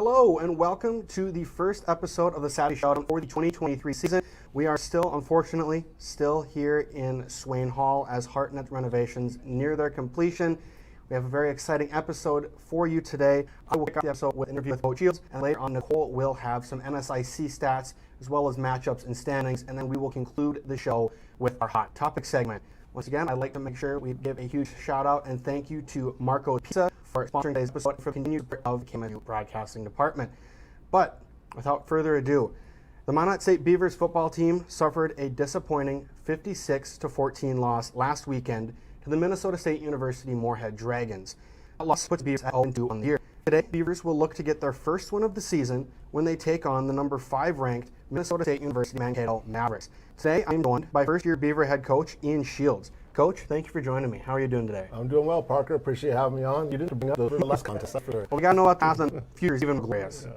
Hello and welcome to the first episode of the Saturday Showdown for the 2023 season. We are unfortunately, here in Swain Hall as Hartnett renovations near their completion. We have a very exciting episode for you today. I will kick off the episode with an interview with Coach Shields, and later on Nicole will have some NSIC stats as well as matchups and standings, and then we will conclude the show with our Hot Topic segment. Once again, I'd like to make sure we give a huge shout out and thank you to Marco's Pizza for sponsoring today's episode for continued support of the KMSU Broadcasting Department. But without further ado, the Minot State Beavers football team suffered a disappointing 56-14 loss last weekend to the Minnesota State University Moorhead Dragons. That loss puts the Beavers at 0-2 on the year. Today, Beavers will look to get their first win of the season when they take on the number 5 ranked Minnesota State University Mankato Mavericks. Today, I'm joined by first-year Beaver head coach Ian Shields. Coach, thank you for joining me. How are you doing today? I'm doing well, Parker. Appreciate having me on. You didn't bring up the last contest, that's for sure. Well, we got to know what happens in a few years, even glorious. Yeah.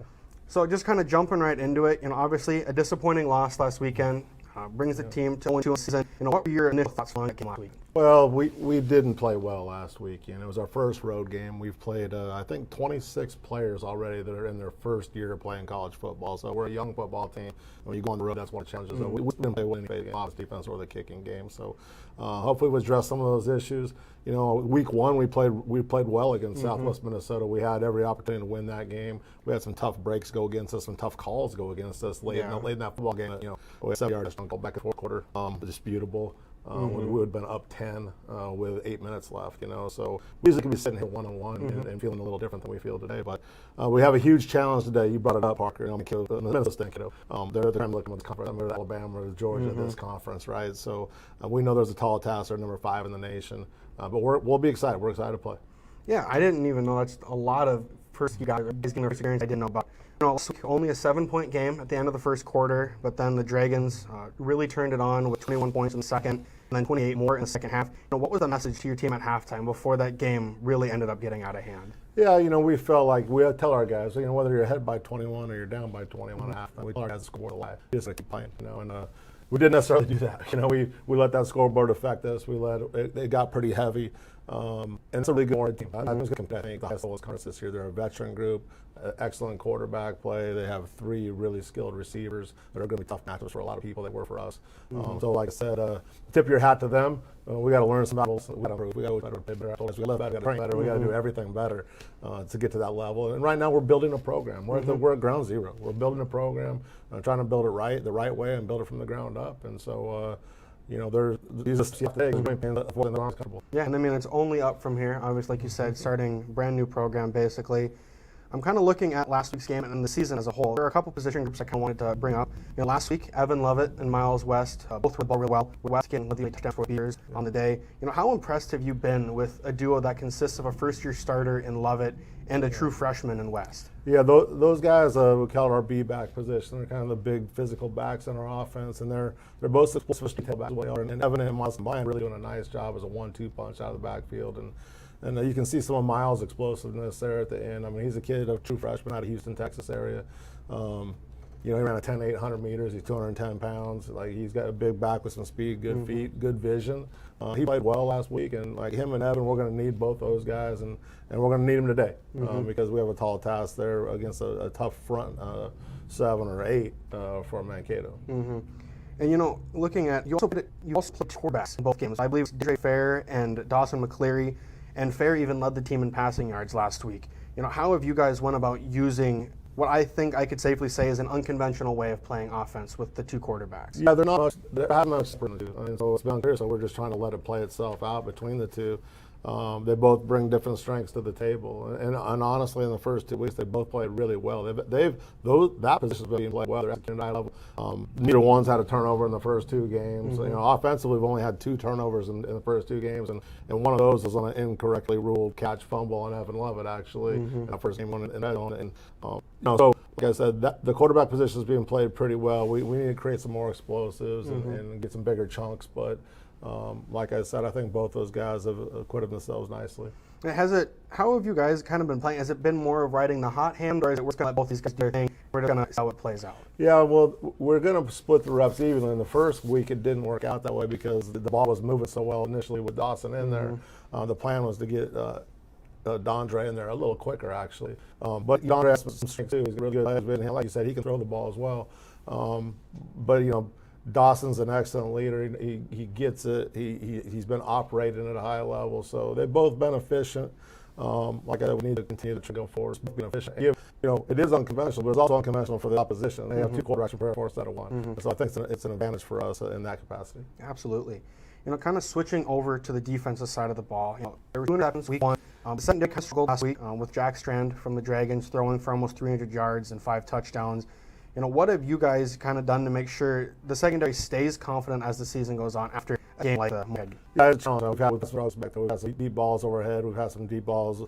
So just kind of jumping right into it, obviously a disappointing loss last weekend brings the team to 0-2 season. What were your initial thoughts on that game last week? Well, we didn't play well last week. It was our first road game. We've played, I think, 26 players already that are in their first year playing college football. So we're a young football team. When you go on the road, that's one of the challenges. So we didn't play well in the offense, defense, or the kicking game. So hopefully we'll address some of those issues. Week one we played well against Southwest Minnesota. We had every opportunity to win that game. We had some tough breaks go against us, some tough calls go against us late in that football game. We had 7 yards go back in the fourth quarter, disputable. We would have been up 10 with 8 minutes left, So we usually could be sitting here one-on-one and feeling a little different than we feel today. But we have a huge challenge today. You brought it up, Parker. Minnesota State, they're trying to look at the conference. I'm Alabama or Georgia, this conference, right? So we know there's a tall task. They're number 5 in the nation. But we'll be excited. We're excited to play. Yeah, I didn't even know that's a lot of first experience I didn't know about. Only a 7-point game at the end of the first quarter, but then the Dragons really turned it on with 21 points in the second, and then 28 more in the second half. What was the message to your team at halftime before that game really ended up getting out of hand? Yeah, we felt like we had to tell our guys, whether you're ahead by 21 or you're down by 21 at halftime, we tell our guys to score the line. We just keep playing, and we didn't necessarily do that. We let that scoreboard affect us. It got pretty heavy. And it's a really good team. I think the highest level conference this year. They're a veteran group, excellent quarterback play. They have 3 really skilled receivers that are going to be tough matchups for a lot of people that work for us. So, like I said, tip your hat to them. We got to learn some battles. We got to improve. We got to play better. We got to train better. We got to do everything better to get to that level. And right now, we're building a program. We're at ground zero. We're building a program, trying to build it the right way, and build it from the ground up. And so. These are things comfortable. Yeah, and it's only up from here. Obviously, like you said, starting brand new program basically. I'm kind of looking at last week's game and the season as a whole. There are a couple position groups I kind of wanted to bring up. Last week, Evan Lovett and Miles West both threw the ball really well. West getting the touchdown for Beavers on the day. How impressed have you been with a duo that consists of a first-year starter in Lovett and a true freshman in West? Yeah, those guys we call it our B-back position. They're kind of the big physical backs in our offense, and they're both explosive tailbacks. And Evan and Miles combined really doing a nice job as a 1-2 punch out of the backfield. And you can see some of Miles' explosiveness there at the end. He's a kid, a true freshman out of Houston, Texas area. He ran a 10 800 meters. He's 210 pounds. He's got a big back with some speed, good feet, good vision. He played well last week, and him and Evan, we're going to need both those guys, and we're going to need them today because we have a tall task there against a tough front 7 or 8 for Mankato. And looking at you also played quarterbacks in both games. I believe DJ Fair and Dawson McCleary, and Fair even led the team in passing yards last week. How have you guys went about using what I think I could safely say is an unconventional way of playing offense with the 2 quarterbacks? Yeah, they're having much to do. So it's been unclear, so we're just trying to let it play itself out between the 2. They both bring different strengths to the table, and honestly, in the first 2 weeks, they both played really well. That position's been played well. They're at the level. Neither one's had a turnover in the first 2 games. Offensively, we've only had 2 turnovers in the first 2 games, and one of those was on an incorrectly ruled catch fumble on Evan Lovett, actually, in our first game in that zone. So like I said, the quarterback position is being played pretty well. We need to create some more explosives and get some bigger chunks, but. Like I said, I think both those guys have acquitted themselves nicely. How have you guys kind of been playing? Has it been more of riding the hot hand, or is it we're going to let both these guys do their thing? We're going to see how it plays out? Yeah, well, we're going to split the reps evenly. In the first week, it didn't work out that way because the ball was moving so well initially with Dawson in there. The plan was to get Dondre in there a little quicker, actually. But Dondre has some strength, too. He's really good. Like you said, he can throw the ball as well. But, Dawson's an excellent leader. He gets it. He's been operating at a high level. So they've both been efficient. Like I said, we need to continue to go forward, being efficient. It is unconventional, but it's also unconventional for the opposition. They have two quarterbacks prepare for us instead of one. So I think it's an advantage for us in that capacity. Absolutely. Kind of switching over to the defensive side of the ball. There were 2 interceptions week 1. The secondary kind of struggled last week with Jack Strand from the Dragons throwing for almost 300 yards and 5 touchdowns. What have you guys kind of done to make sure the secondary stays confident as the season goes on after a game like the Mohead? Yeah, it's challenging. We've had some deep balls overhead. We've had some deep balls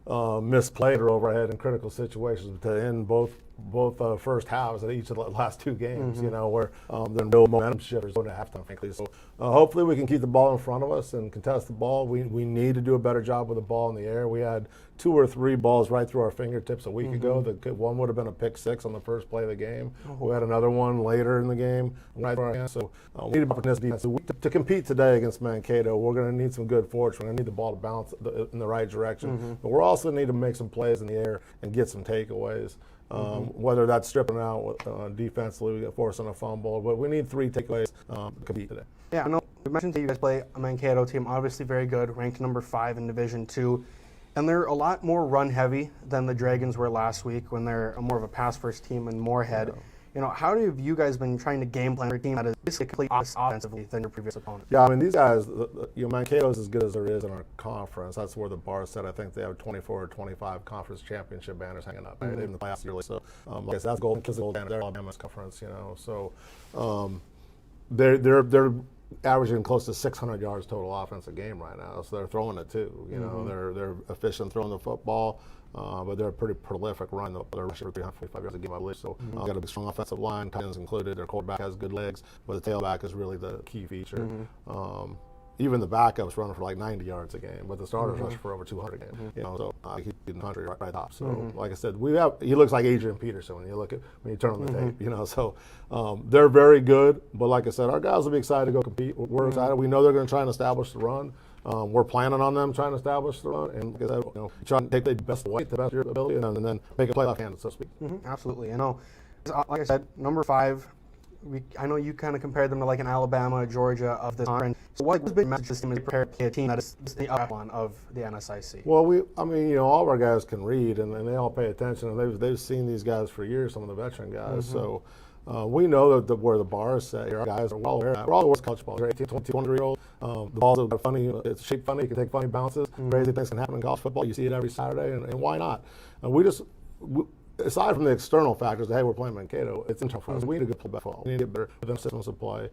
misplayed or overhead in critical situations to end both first halves at each of the last 2 games, where there are no momentum shifters going to halftime, frankly. So hopefully we can keep the ball in front of us and contest the ball. We need to do a better job with the ball in the air. We had 2 or 3 balls right through our fingertips a week ago. One would have been a pick 6 on the first play of the game. We had another one later in the game right through our hands. So we need to defense. To compete today against Mankato, we're going to need some good fortune. We're going to need the ball to bounce in the right direction. But we're also need to make some plays in the air and get some takeaways. Whether that's stripping out defensively, forcing a fumble, but we need 3 takeaways to compete today. Yeah, I know you mentioned that you guys play a Mankato team, obviously very good, ranked number 5 in Division II, and they're a lot more run-heavy than the Dragons were last week when they're more of a pass-first team in Moorhead. How have you guys been trying to game plan for a team that is basically complete offensively than your previous opponent? Yeah, I mean, these guys, Mankato's as good as there is in our conference. That's where the bar is set. I think they have 24 or 25 conference championship banners hanging up in the playoffs yearly. So, like I said, that's golden because of the banner. They're Alabama's conference, So, they're averaging close to 600 yards total offense a game right now. So they're throwing it too. They're efficient throwing the football. But they're a pretty prolific run. They're rushing for 345 yards a game, I believe. So got a strong offensive line, tight ends included. Their quarterback has good legs, but the tailback is really the key feature. Even the backups running for like 90 yards a game, but the starters rush for over 200 a game. So he's getting 100 right top. So like I said, he looks like Adrian Peterson when you turn on the tape. So they're very good. But like I said, our guys will be excited to go compete. We're excited. We know they're going to try and establish the run. We're planning on them trying to establish the run, and like I said, trying to take the best away, the best of your ability, and then make a play left-handed, so to speak. Absolutely. Like I said, number 5. I know you kind of compared them to like an Alabama, Georgia of this conference. So what has been the message this team is prepare to play a team that is the up one of the NSIC? Well, all of our guys can read, and they all pay attention, and they've seen these guys for years, some of the veteran guys. So we know that where the bar is set here. Our guys are well aware of that. We're all aware of college ball. They're 18, 20, 23-year-old. The balls are funny. It's shaped funny. It can take funny bounces. Crazy things can happen in college football. You see it every Saturday, and why not? Aside from the external factors, hey, we're playing Mankato, it's internal for us. We need to get play football. We need to get better with them systems of play,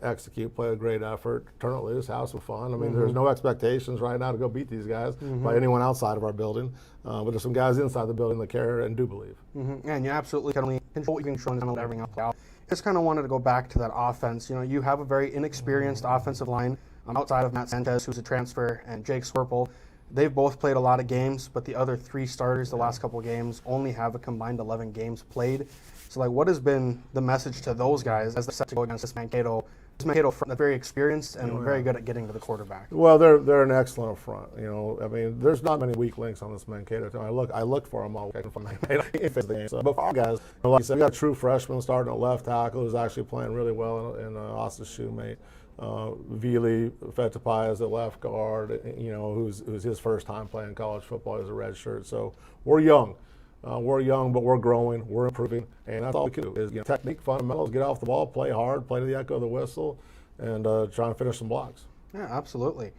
execute, play a great effort, turn it loose, have some fun. I mean, there's no expectations right now to go beat these guys by anyone outside of our building. But there's some guys inside the building that care and do believe. And you absolutely can only control what you can control and everything else. Just kind of wanted to go back to that offense. You have a very inexperienced offensive line outside of Matt Sanchez, who's a transfer, and Jake Swerple. They've both played a lot of games, but the other 3 starters the last couple of games only have a combined 11 games played. So, what has been the message to those guys as they set to go against this Mankato? This Mankato front that's very experienced and very good at getting to the quarterback. Well, they're an excellent front. I mean, there's not many weak links on this Mankato team. I look for them all. I can find Mankato. But for our guys, like you said, we got a true freshman starting at left tackle who's actually playing really well in Austin Shoemate. Vili Fetapai is at left guard, who's his first time playing college football as a red shirt. So we're young. But we're growing, we're improving, and that's all we can do is technique, fundamentals, get off the ball, play hard, play to the echo of the whistle, and try and finish some blocks. Yeah, absolutely.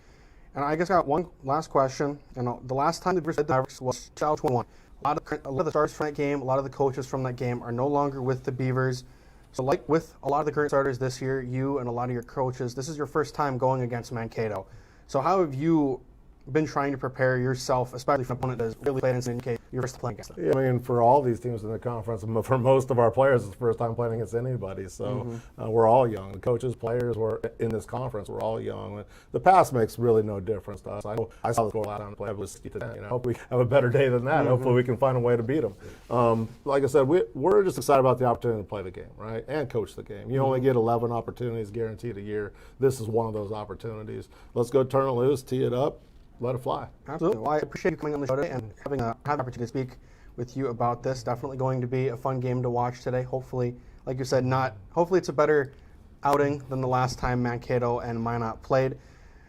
And I guess I got one last question. The last time the Beavers played the Mavericks was 2021. A lot of the stars from that game, a lot of the coaches from that game are no longer with the Beavers. So like with a lot of the current starters this year, you and a lot of your coaches, this is your first time going against Mankato. So how have you been trying to prepare yourself, especially for an opponent that has really played in case you're first playing against them? Yeah, I mean, for all these teams in the conference, for most of our players, it's the first time playing against anybody. So we're all young. The coaches, players, we're in this conference. We're all young. The past makes really no difference to us. I saw the score last time play. It was 60-10. Hope we have a better day than that. Hopefully we can find a way to beat them. Like I said, we're just excited about the opportunity to play the game, right, and coach the game. You only get 11 opportunities guaranteed a year. This is one of those opportunities. Let's go turn it loose, tee it up. let it fly. Absolutely. Well, I appreciate you coming on the show today and having the opportunity to speak with you about this. Definitely going to be a fun game to watch today. Hopefully, like you said, hopefully it's a better outing than the last time Mankato and Minot played.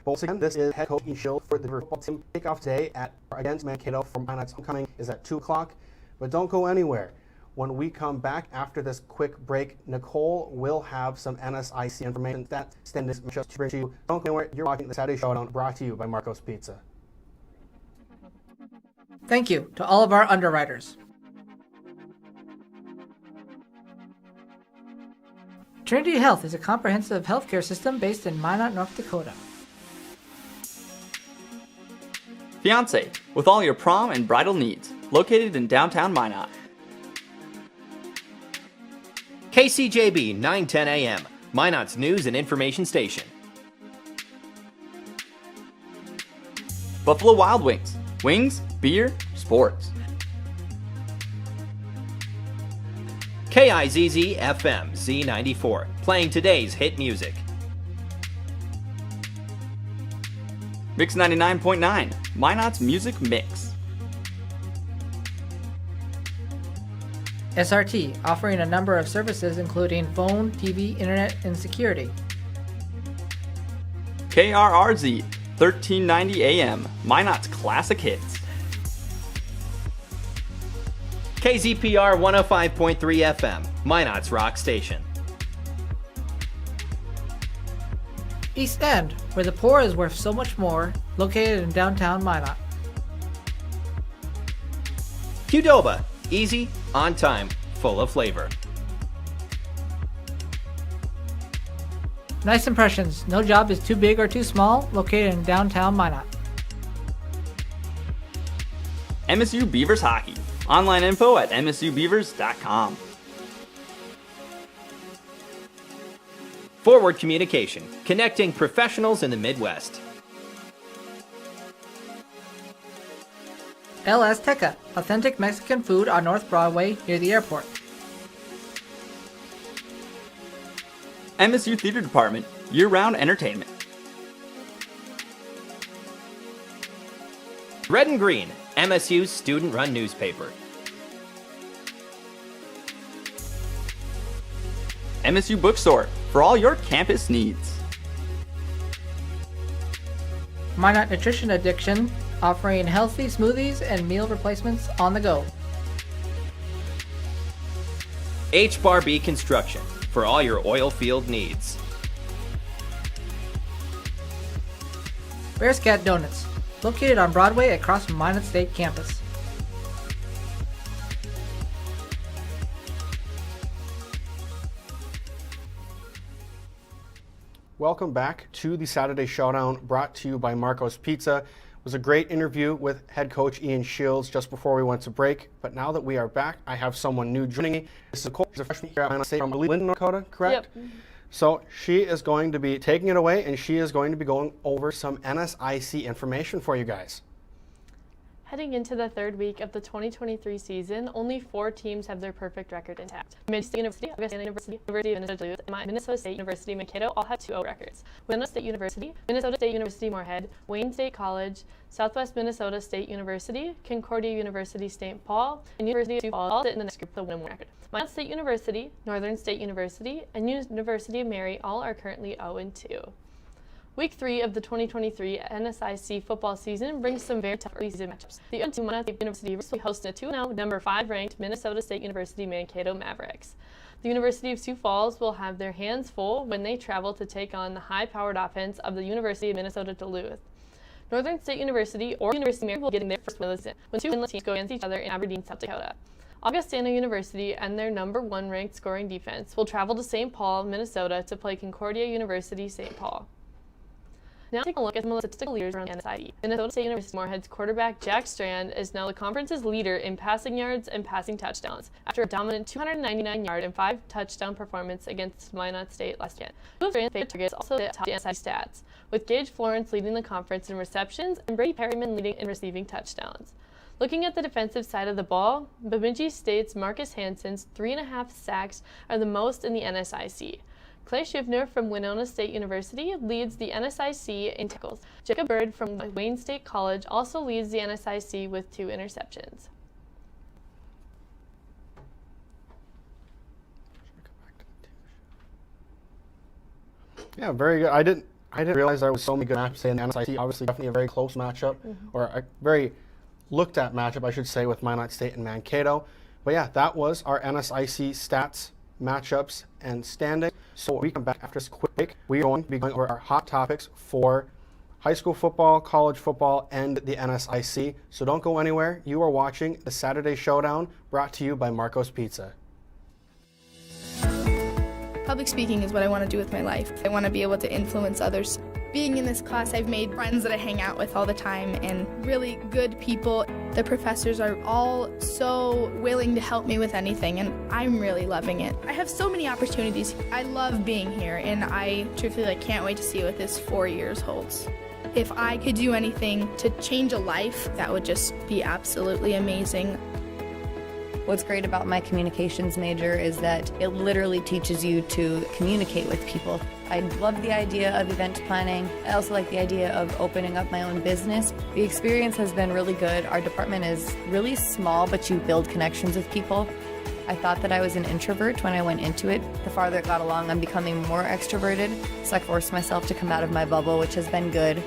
But once again, this is head coach Ian Shield for the Beavers football team. Kickoff today against Mankato for Minot's homecoming is at 2 o'clock. But don't go anywhere. When we come back after this quick break, Nicole will have some NSIC information that standings just to bring to you. Don't go anywhere. You're watching the Saturday Showdown, brought to you by Marco's Pizza. Thank you to all of our underwriters. Trinity Health is a comprehensive healthcare system based in Minot, North Dakota. Fiance, with all your prom and bridal needs, located in downtown Minot. KCJB 910 AM, Minot's news and information station. Buffalo Wild Wings, wings, beer, sports. KIZZ FM Z94, playing today's hit music. Mix 99.9, Minot's music mix. SRT, offering a number of services including phone, TV, internet, and security. KRRZ, 1390 AM, Minot's classic hits. KZPR 105.3 FM, Minot's rock station. East End, where the poor is worth so much more, located in downtown Minot. Qdoba, easy, on time, full of flavor. Nice Impressions, no job is too big or too small, located in downtown Minot. MSU Beavers Hockey. Online info at msubeavers.com. Forward Communication, connecting professionals in the Midwest. El Azteca, authentic Mexican food on North Broadway near the airport. MSU Theater Department, year-round entertainment. Red and Green, MSU's student-run newspaper. MSU Bookstore, for all your campus needs. Minot Nutrition Addiction, offering healthy smoothies and meal replacements on the go. H-Bar-B Construction, for all your oil field needs. Bears Cat Donuts, located on Broadway across from Minot State campus. Welcome back to the Saturday Showdown, brought to you by Marco's Pizza. It was a great interview with head coach Ian Shields just before we went to break. But now that we are back, I have someone new joining me. This is Nicole. She's a freshman here at Minot State from Linden, North Dakota, correct? Yep. So she is going to be taking it away, and she is going to be going over some NSIC information for you guys. Heading into the third week of the 2023 season, only 4 teams have their perfect record intact. Minnesota University, Augustana University, University of Minnesota Duluth, and Minnesota State University Mankato all have 2-0 records. Minnesota State University, Minnesota State University Moorhead, Wayne State College, Southwest Minnesota State University, Concordia University St. Paul, and University of Sioux Falls all sit in the next group with a 1-1 record. Minot State University, Northern State University, and University of Mary all are currently 0-2. Week 3 of the 2023 NSIC football season brings some very tough early season matchups. The Minot State University Beavers will host a 2-0, number 5 ranked Minnesota State University Mankato Mavericks. The University of Sioux Falls will have their hands full when they travel to take on the high-powered offense of the University of Minnesota Duluth. Northern State University or University of Mary will get in their first win of the season when 2 winless teams go against each other in Aberdeen, South Dakota. Augustana University and their number 1 ranked scoring defense will travel to St. Paul, Minnesota to play Concordia University St. Paul. Now taking a look at some of the statistical leaders around the NSIC. Minnesota State University Moorhead's quarterback Jack Strand is now the conference's leader in passing yards and passing touchdowns after a dominant 299-yard and 5-touchdown performance against Minot State last weekend. 2 of Strand's favorite targets also hit top NSIC stats, with Gage Florence leading the conference in receptions and Brady Perryman leading in receiving touchdowns. Looking at the defensive side of the ball, Bemidji State's Marcus Hansen's 3.5 sacks are the most in the NSIC. Clay Shivner from Winona State University leads the NSIC in tackles. Jacob Bird from Wayne State College also leads the NSIC with 2 interceptions. Yeah, very good. I didn't realize there was so many good matchups in the NSIC. Obviously, definitely a very close matchup, or a very looked at matchup, I should say, with Minot State and Mankato. But yeah, that was our NSIC stats, matchups, and standing. So when we come back after this quick break, we are going to be going over our hot topics for high school football, college football, and the NSIC. So don't go anywhere. You are watching the Saturday Showdown, brought to you by Marco's Pizza. Public speaking is what I want to do with my life. I want to be able to influence others. Being in this class, I've made friends that I hang out with all the time and really good people. The professors are all so willing to help me with anything, and I'm really loving it. I have so many opportunities. I love being here, and I truthfully can't wait to see what this 4 years holds. If I could do anything to change a life, that would just be absolutely amazing. What's great about my communications major is that it literally teaches you to communicate with people. I love the idea of event planning. I also like the idea of opening up my own business. The experience has been really good. Our department is really small, but you build connections with people. I thought that I was an introvert when I went into it. The farther it got along, I'm becoming more extroverted, so I forced myself to come out of my bubble, which has been good.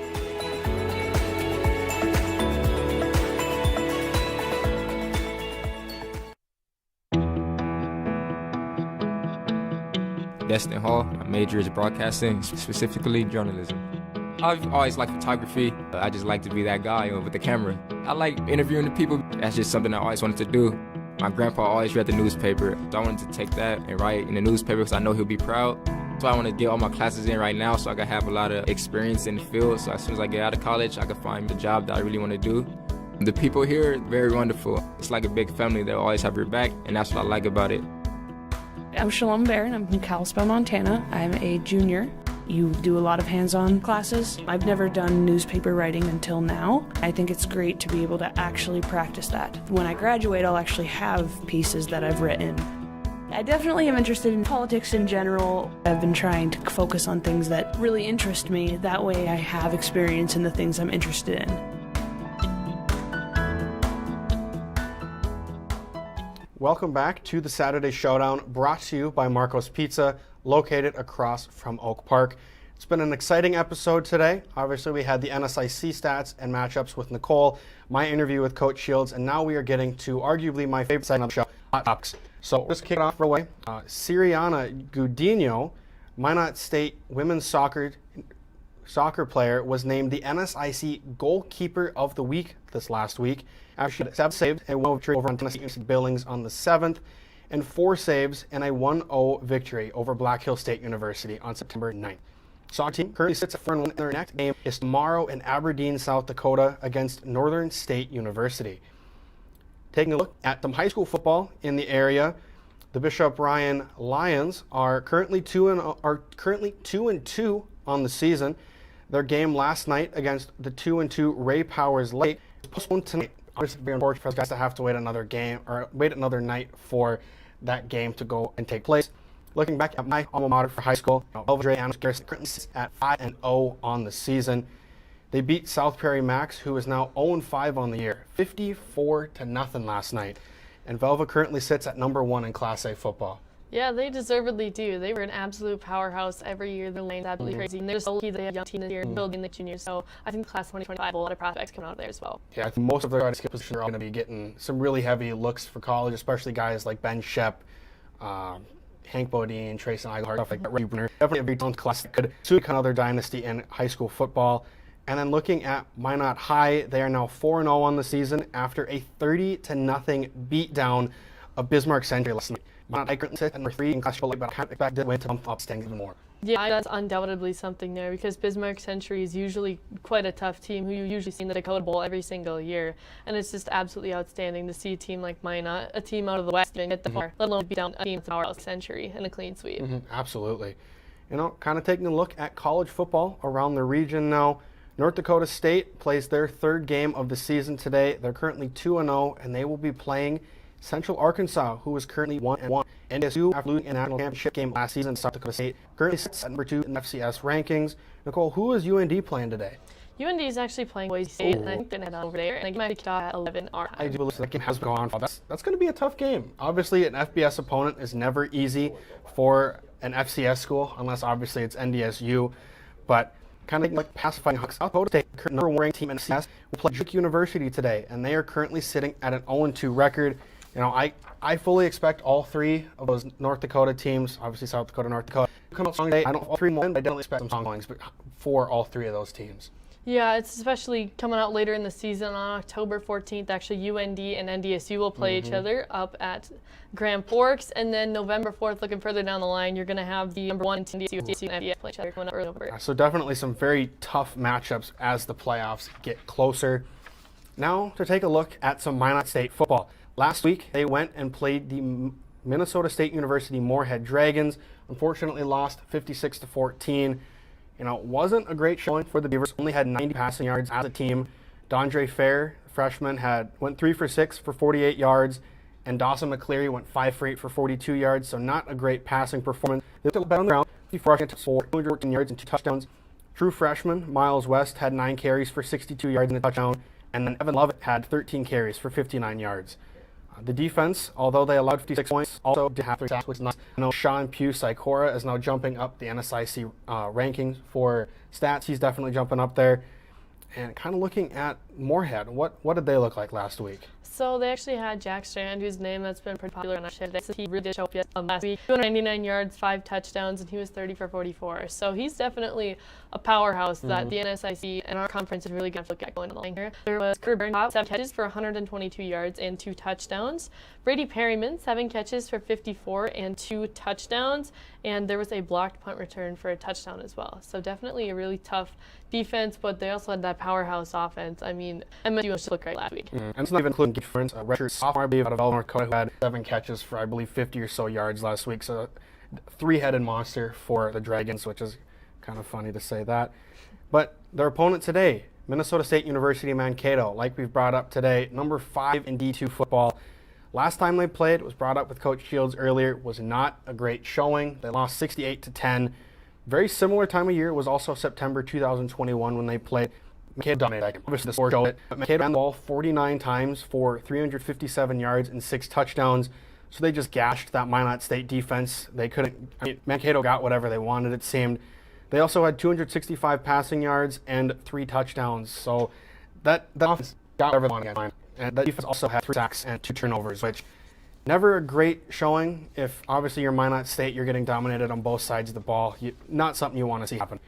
Destin Hall. My major is broadcasting, specifically journalism. I've always liked photography. I just like to be that guy with the camera. I like interviewing the people. That's just something I always wanted to do. My grandpa always read the newspaper, so I wanted to take that and write in the newspaper because I know he'll be proud. So I want to get all my classes in right now so I can have a lot of experience in the field. So as soon as I get out of college, I can find the job that I really want to do. The people here are very wonderful. It's like a big family. They'll always have your back, and that's what I like about it. I'm Shalom Barron. I'm from Kalispell, Montana. I'm a junior. You do a lot of hands-on classes. I've never done newspaper writing until now. I think it's great to be able to actually practice that. When I graduate, I'll actually have pieces that I've written. I definitely am interested in politics in general. I've been trying to focus on things that really interest me. That way I have experience in the things I'm interested in. Welcome back to the Saturday Showdown, brought to you by Marco's Pizza, located across from Oak Park. It's been an exciting episode today. Obviously, we had the NSIC stats and matchups with Nicole, my interview with Coach Shields, and now we are getting to arguably my favorite segment of the show, Hot Topics. So just kick it off right away. Siriana Gudino, Minot State women's soccer player, was named the NSIC Goalkeeper of the Week this last week, after she had 7 saves and 1 victory over on Tennessee Billings on the 7th, and 4 saves and a 1-0 victory over Black Hill State University on September 9th. Soccer team currently sits at 4-1. Their next game is tomorrow in Aberdeen, South Dakota against Northern State University. Taking a look at some high school football in the area, the Bishop Ryan Lions are currently 2-2 on the season. Their game last night against the 2-2 Ray Powers Lake is postponed tonight. Obviously, very unfortunate for us guys to have to wait another night for that game to go and take place. Looking back at my alma mater for high school, Belvedere and Garrison currently sits at 5-0 on the season. They beat South Prairie Max, who is now 0-5 on the year, 54-0 last night. And Velva currently sits at number 1 in Class A football. Yeah, they deservedly do. They were an absolute powerhouse every year. Their lane's absolutely crazy. And they're so lucky they have a young team this year building the juniors. So I think class 2025 will a lot of prospects coming out of there as well. Yeah, I think most of their skill positions are all going to be getting some really heavy looks for college, especially guys like Ben Shep, Hank Bodine, Trayson Eigelhart, stuff like that. Definitely a big talented class that could soon become another dynasty in high school football. And then looking at Minot High, they are now 4-0 on the season after a 30-0 beatdown of Bismarck Century last night. Minot High currently sits at number 3 in class, but I can't expect the win to bump up standings even more. Yeah, that's undoubtedly something there because Bismarck Century is usually quite a tough team who you usually see in the Dakota Bowl every single year. And it's just absolutely outstanding to see a team like Minot, a team out of the West, get the far, let alone beat down a team from our Century in a clean sweep. Absolutely. You know, kind of taking a look at college football around the region now. North Dakota State plays their 3rd game of the season today. They're currently 2-0, and they will be playing Central Arkansas, who is currently 1-1. NSIC, after losing a national championship game last season to South Dakota State, currently sits at number 2 in the FCS rankings. Nicole, who is UND playing today? UND is actually playing Boise State, and I think they're head over there, and the game might be kicked off at 11 our time. I do believe that game has gone on. That's going to be a tough game. Obviously, an FBS opponent is never easy for an FCS school, unless obviously it's NDSU. But kind of like pacifying South Dakota State, number 1 ranked team in FCS, will play Duke University today, and they are currently sitting at an 0-2 record. You know, I fully expect all 3 of those North Dakota teams, obviously South Dakota, North Dakota, to come out strong today. I don't all 3 win, but I don't expect some strong goings, but for all 3 of those teams. Yeah, it's especially coming out later in the season. On October 14th, actually, UND and NDSU will play each other up at Grand Forks. And then November 4th, looking further down the line, you're going to have the number 1 team, NDSU and FBS play each other coming up early November. So definitely some very tough matchups as the playoffs get closer. Now to take a look at some Minot State football. Last week, they went and played the Minnesota State University Moorhead Dragons. Unfortunately, lost 56-14. You know, it wasn't a great showing for the Beavers. Only had 90 passing yards as a team. Dondre Fair, freshman, went 3 for 6 for 48 yards, and Dawson McCleary went 5 for 8 for 42 yards. So not a great passing performance. They looked better on the ground. 54 rushing for 214 yards and 2 touchdowns. True freshman Miles West had 9 carries for 62 yards and a touchdown, and then Evan Lovett had 13 carries for 59 yards. The defense, although they allowed 56 points, also did have 3 sacks, which is nice. I know Sean Pugh-Sikora is now jumping up the NSIC rankings for stats. He's definitely jumping up there. And kind of looking at Moorhead, what did they look like last week? So they actually had Jack Strand, whose name that's been pretty popular on our show today. So he really did show up last week. 299 yards, 5 touchdowns, and he was 30 for 44. So he's definitely a powerhouse that the NSIC and our conference is really going to look at going along here. There was Carter Burns, 7 catches for 122 yards and 2 touchdowns. Brady Perryman, 7 catches for 54 and 2 touchdowns. And there was a blocked punt return for a touchdown as well. So definitely a really tough defense, but they also had that powerhouse offense. I mean, MSU just looked great last week. And it's not even including difference. A redshirt sophomore, I believe, out of North Dakota, who had 7 catches for, I believe, 50 or so yards last week. So 3-headed monster for the Dragons, which is kind of funny to say that. But their opponent today, Minnesota State University Mankato, like we've brought up today, number 5 in D2 football. Last time they played, it was brought up with Coach Shields earlier, was not a great showing. They lost 68-10. Very similar time of year. It was also September 2021 when they played. Mankato dominated that game. Obviously, the score showed it. But Mankato ran the ball 49 times for 357 yards and 6 touchdowns. So they just gashed that Minot State defense. They couldn't. Mankato got whatever they wanted, it seemed. They also had 265 passing yards and 3 touchdowns. So that offense got whatever they wanted. And that defense also had 3 sacks and 2 turnovers, which never a great showing. If obviously you're Minot State, you're getting dominated on both sides of the ball. Not something you want to see happen.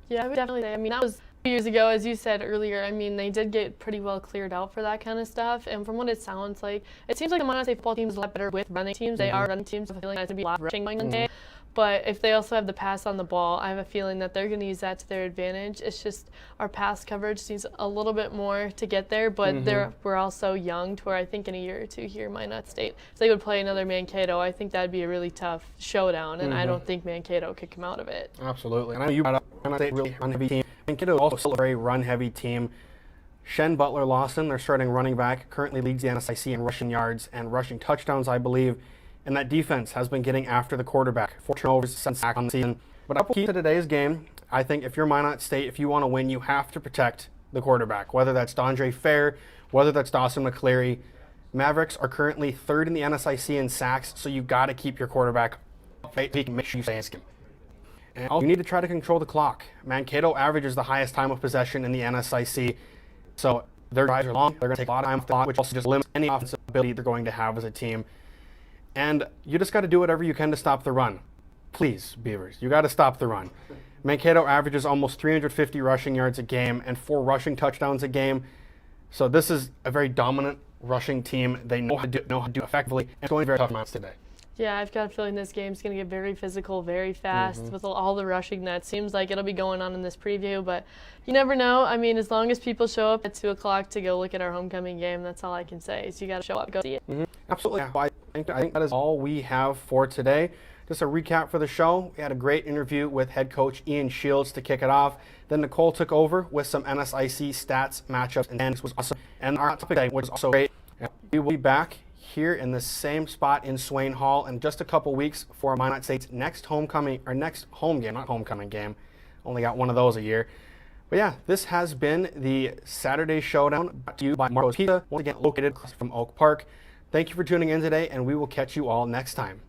Yeah, I would definitely say. I mean, that was 2 years ago, as you said earlier. I mean, they did get pretty well cleared out for that kind of stuff. And from what it sounds like, it seems like the Minot State football team is a lot better with running teams. They are running teams. So I feel like there's going to be a lot of rushing going on today. But if they also have the pass on the ball, I have a feeling that they're going to use that to their advantage. It's just our pass coverage needs a little bit more to get there, but we're also young to where I think in a year or 2 here, Minot State, if they would play another Mankato, I think that would be a really tough showdown, and I don't think Mankato could come out of it. Absolutely. And I know you brought up Minot State, really run-heavy team. Mankato is also still a very run-heavy team. Shen Butler Lawson, their starting running back, currently leads the NSIC in rushing yards and rushing touchdowns, I believe. And that defense has been getting after the quarterback. 4 turnovers since sack on the season. But up key to today's game, I think if you're Minot State, if you want to win, you have to protect the quarterback. Whether that's Dondre Fair, whether that's Dawson McCleary. Mavericks are currently 3rd in the NSIC in sacks, so you got to keep your quarterback up. Make sure you stay him. And also, you need to try to control the clock. Mankato averages the highest time of possession in the NSIC, so their drives are long. They're going to take a lot of time off the clock, which also just limits any offensive ability they're going to have as a team. And you just got to do whatever you can to stop the run. Please, Beavers, you got to stop the run. Mankato averages almost 350 rushing yards a game and 4 rushing touchdowns a game. So this is a very dominant rushing team. They know how to do effectively. And it's going to be very tough amounts today. Yeah, I've got a feeling this game's going to get very physical, very fast, with all the rushing that seems like it'll be going on in this preview. But you never know. I mean, as long as people show up at 2 o'clock to go look at our homecoming game, that's all I can say. So you got to show up, go see it. Absolutely. I think that is all we have for today. Just a recap for the show. We had a great interview with head coach Ian Shields to kick it off. Then Nicole took over with some NSIC stats, matchups, and this was awesome. And our topic today was also great. We will be back here in the same spot in Swain Hall in just a couple weeks for Minot State's next home game, not homecoming game. Only got one of those a year. But yeah, this has been the Saturday Showdown, brought to you by Marco's Pizza, once again located from Oak Park. Thank you for tuning in today, and we will catch you all next time.